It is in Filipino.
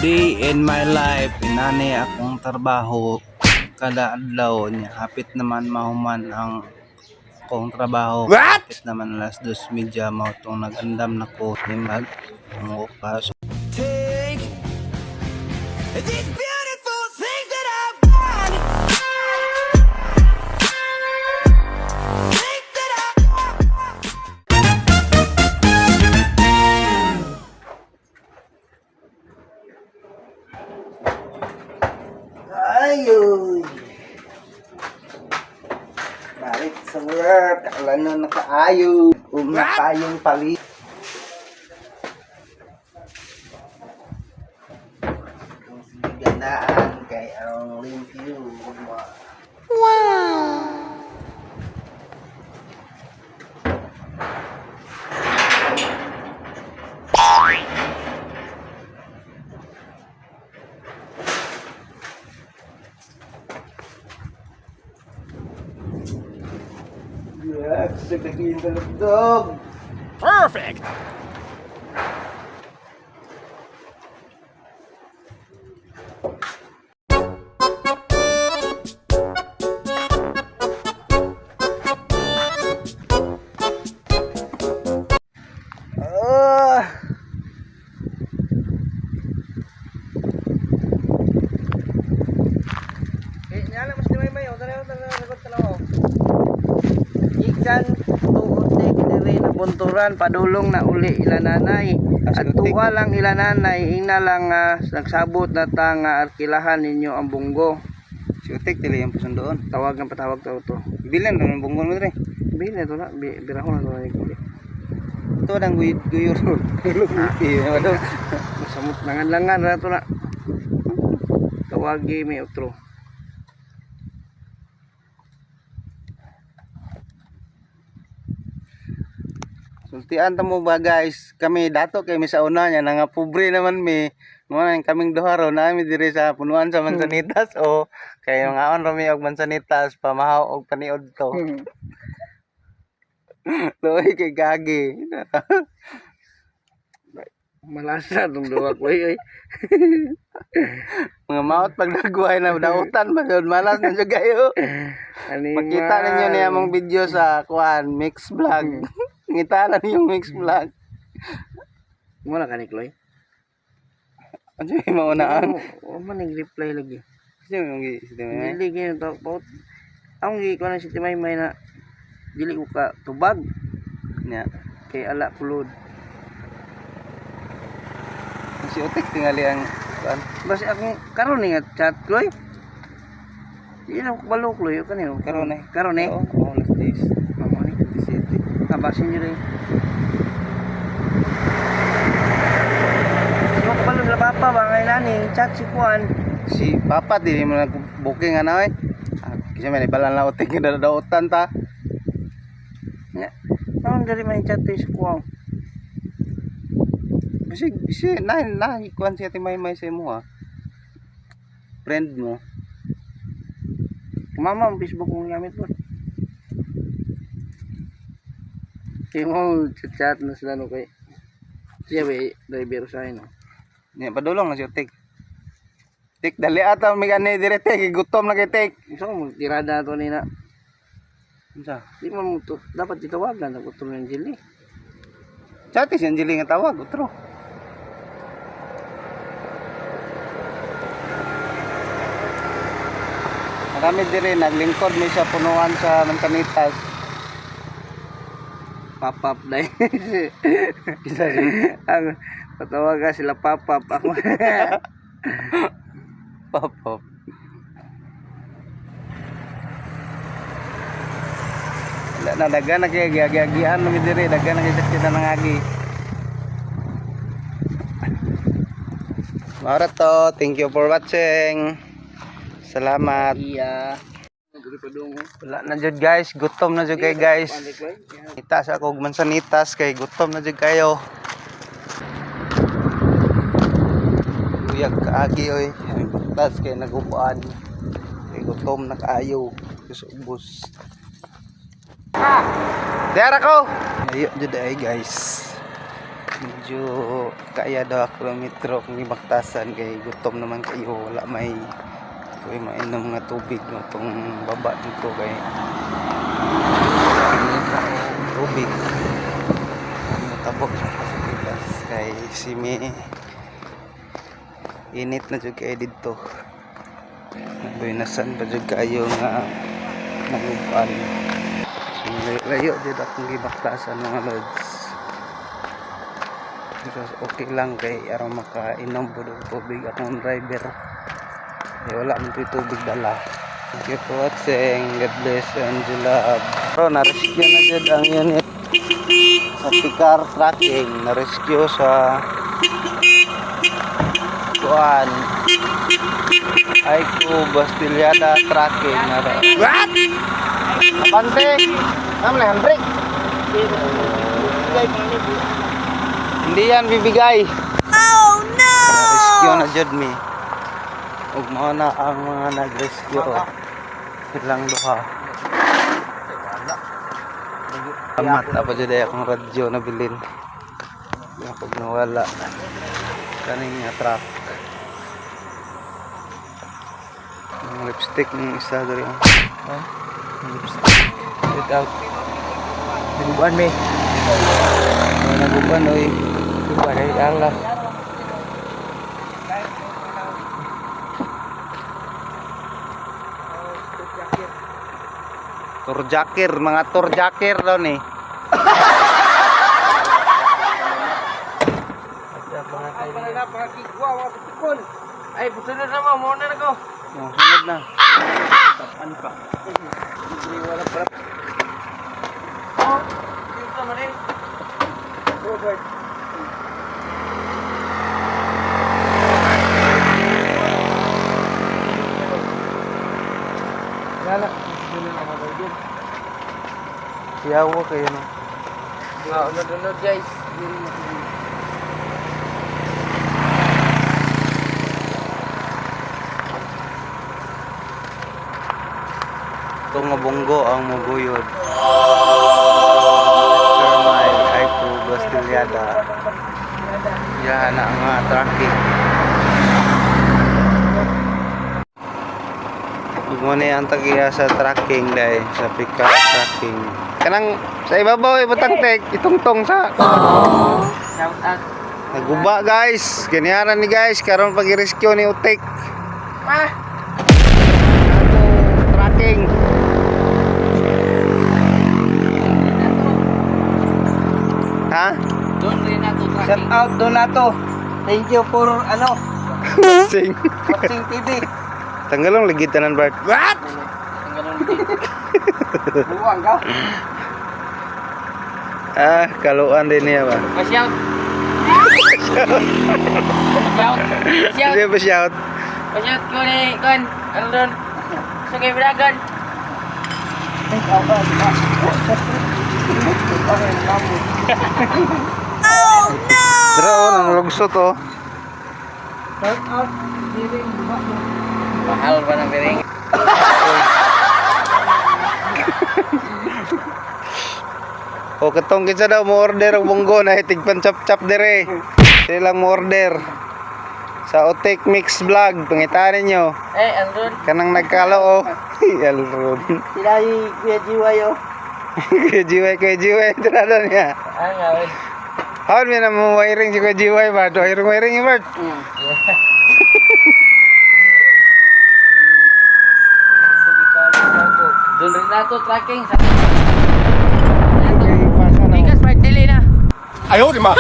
Day in my life, inani akong trabaho kada adlaw niya. Hapit naman mahuman ang akong trabaho. What? Hapit naman alas 2:30 mao tong nagandam nako ni mag ang ukas. Take these beautiful things that I've got. Think that Ayoy! Balik sa work, ala na nakaayo. Tayong palit. Kung sigandaan kay ang limpyo. Yeah, sagdahin na lagdog. perfect. Ah. Nyala mas dimay may utang sagot talaw. Ikan tuotek diri na bunturan padulong na uli ila nanay. At tuwa lang ila nanay ina lang nagsabot na ta nga arkilahan ninyo ang bunggo. Siutik tili yang pusun doon. Tawag ng patawag to to. Bilan ng bungon mo dre. Bili to na birahon na to ay kuli. Ito dang guyur. Iya waduh. Samot langan-langan ra to na. Tawagi may outro. Sultian tamo ba guys? Kami dato kay mi sa una nya nga pobre naman mi. Mo nang kaming duha ro nami diri sa punuan sa Mansanitas o kay ngaon ro mi og Mansanitas pamahaw og paniod to. Loy kay gagi. Malasa tong duwa ko ay. Mga maot pag nagway na dautan masud malas na jud kayo. Makita ninyo ni among video sa kuan mix vlog. Ngitalan yung mix vlog. Mo na kanik loy. Ano yung maunaan? O man nag-reply lagi. Kasi yung sistema Dili gyud to about. Ang gi ko na si Timay may na dili ko ka tubag niya. kay ala kulod. Si Otik tingali ang kuan. Basi akong karon ni nga chat loy. Di na ko balok loy kanino. Karon eh. Karon eh. Oo, alas 10. Amo ni. City. Kabasin niyo rin. Mo ko balong la papa ba ngay nani chat si Kuan. Si Papa di mo nag-booking ana eh. Kasi may balan na Otik na dautan ta. Nya. Ang dari may chat si Kuan. Kasi na kuan si Ate Maymay sa imo ha. Friend mo. Mama ang Facebook mong gamit mo. Kaya mo chat na sila no kay. Siya ba driver sa no. Niya padulong na si Otik. Tik dali ata mi gani dire Tik gutom na kay Tik. Gusto ko magtirada to ni na. Unsa? Di mo dapat ditawagan ang utro ng Jilly. Chati si Angeline nga tawag utro. Marami dire naglingkod mi sa punuan sa Mansanitas. Papap dai. Ang patawagan sila papap ako. Pop. Na dagan na kay giagian mi dire dagan na kay sakit nang agi. Mara to, thank you for watching. Salamat. Iya. Dili pa dong. Wala na jud guys, gutom na jud kay guys. Kita sa kog Mansanitas kay gutom na jud kayo. Uyag kaagi oy. Tas kay nagupuan. Kay gutom na kaayo. Ubos. Dera ko. Ayo jud ay guys. Medyo medyo kaya daw ako ng metro kung ibaktasan kay gutom naman kayo, wala may mainom nga tubig no tong baba dito kay tubig tabok kay simi init na jud kay dito nasan pa jud kayo nga naguban so layo jud akong gibaktasan mga lods. Pero okay lang kay aron makainom po ng tubig akong driver. Wala man ito tubig dala. Thank you for watching. God bless Angela. Pero na-rescue na dyan ang unit sa Picar Tracking. Na-rescue sa Kuan Aiko Bastillada Tracking. What? Abante! Namle, handbrake! Hindi yan bibigay. Oh no! Na-rescue na dyan mi. Ug mao na ang mga nag-rescue. Silang duha. Amat na pa dyan akong radyo na bilin. Kapag nawala. Kaning nga truck. Yung lipstick ng isa dari. Lipstick. Get out. Dinuban mi. Naguban oy. Dinuban ay ang lang. Turjakir, mga turjakir daw ni. Ay, busunod na mo, muna na ko. Sunod na. Tapan ka. Wala pala. Oh, dito mo rin. Robert. Lala. Siyawa kayo no. Unod-unod guys. Ito nga bunggo ang muguyod. Termay Aiko Bastillada. Yan ang mga tracking. Muna ang tagiya sa tracking dahil sa Picar Tracking. Kanang sa ibabaw ibutang tek itungtong sa Shout out. naguba guys. Ganyaran ni guys karon pag-rescue ni Utik. Ah! Tracking. Ha? Doon rin na to. Shout out doon na to. Thank you for Sing. watching TV. Tanggalong ligitanan Bart. What? Buwang ka. Ah, kaluan din niya ba? Pa-shout. Shout. Shout. Hindi ba shout? Pa-shout ko ni Kon. Ano doon? Sa kay Bragan. Oh no! Pero nang lugso to. Shout out. Mahal ba ng piring? O katong kinsa daw mo order og bunggo na tigpan chap-chap dire. Silang mo order. Sa Utik Mix Vlog, pangitaan ninyo. Alron. Kanang nagkalo o. Alron. Sila yung Kuya Jiway oh. Kuya Jiway, tirado niya. Ngawin. Hawal mo na mo wiring si Kuya Jiway ba? Wiring yung Bart. Doon rin na to tracking. Okay, pasa na. Smart dili na. Ayaw, di ma.